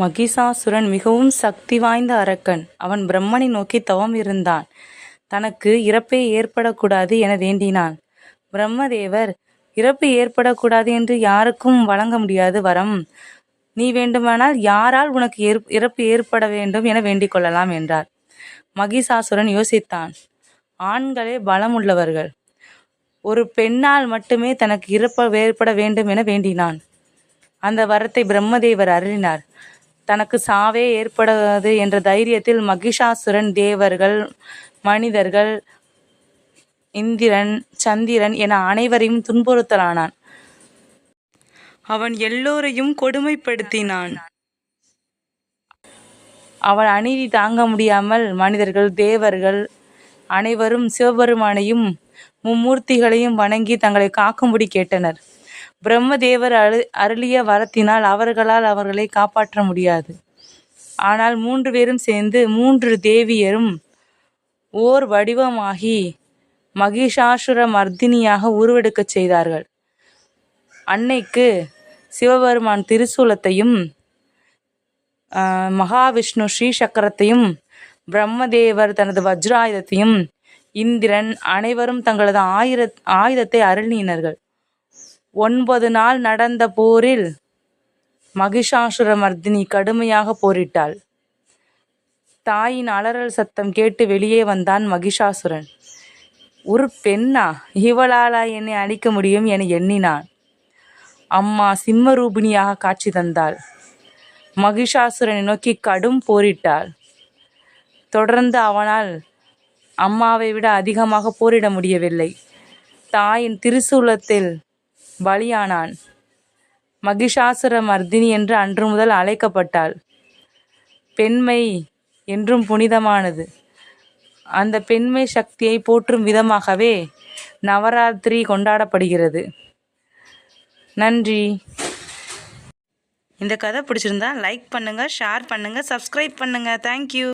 மகிஷாசுரன் மிகவும் சக்தி வாய்ந்த அரக்கன். அவன் பிரம்மனை நோக்கி தவம் இருந்தான். தனக்கு இறப்பே ஏற்படக்கூடாது என வேண்டினான். பிரம்மதேவர், இறப்பு ஏற்படக்கூடாது என்று யாருக்கும் வழங்க முடியாது வரம். நீ வேண்டுமானால் யாரால் உனக்கு இறப்பு ஏற்பட வேண்டும் என வேண்டிக் கொள்ளலாம் என்றார். மகிஷாசுரன் யோசித்தான். ஆண்களே பலம் உள்ளவர்கள். ஒரு பெண்ணால் மட்டுமே தனக்கு இறப்பு ஏற்பட வேண்டும் என வேண்டினான். அந்த வரத்தை பிரம்மதேவர் அருளினார். தனக்கு சாவே ஏற்படாது என்ற தைரியத்தில் மகிஷாசுரன் தேவர்கள், மனிதர்கள், இந்திரன், சந்திரன் என அனைவரையும் துன்புறுத்தலானான். அவன் எல்லோரையும் கொடுமைப்படுத்தினான். அவன் அநீதி தாங்க முடியாமல் மனிதர்கள், தேவர்கள் அனைவரும் சிவபெருமானையும் மும்மூர்த்திகளையும் வணங்கி தங்களை காக்கும்படி கேட்டனர். பிரம்மதேவர் அருளிய வரத்தினால் அவர்களால் அவர்களை காப்பாற்ற முடியாது. ஆனால் 3 பேரும் சேர்ந்து 3 தேவியரும் ஓர் வடிவமாகி மகிஷாசுர மர்தினியாக உருவெடுக்கச் செய்தார்கள். அன்னைக்கு சிவபெருமான் திரிசூலத்தையும், மகாவிஷ்ணு ஸ்ரீசக்கரத்தையும், பிரம்மதேவர் தனது வஜ்ராயுதத்தையும், இந்திரன் அனைவரும் தங்களது ஆயுதத்தை அருளினார்கள். 9 நாள் நடந்த போரில் மகிஷாசுர மர்தினி கடுமையாக போரிட்டாள். தாயின் அலறல் சத்தம் கேட்டு வெளியே வந்தான் மகிஷாசுரன். ஒரு பெண்ணா, இவளாலா என்னை அழிக்க முடியும் என எண்ணினான். அம்மா சிம்மரூபிணியாக காட்சி தந்தாள். மகிஷாசுரனை நோக்கி கடும் போரிட்டாள். தொடர்ந்து அவனால் அம்மாவை விட அதிகமாக போரிட முடியவில்லை. தாயின் திரிசூலத்தில் பலியானான். மகிஷாசுர மர்தினி என்று அன்று முதல் அழைக்கப்பட்டாள். பெண்மை என்றும் புனிதமானது. அந்த பெண்மை சக்தியை போற்றும் விதமாகவே நவராத்திரி கொண்டாடப்படுகிறது. நன்றி. இந்த கதை பிடிச்சிருந்தா லைக் பண்ணுங்கள், ஷேர் பண்ணுங்கள், சப்ஸ்கிரைப் பண்ணுங்கள். தேங்க்யூ.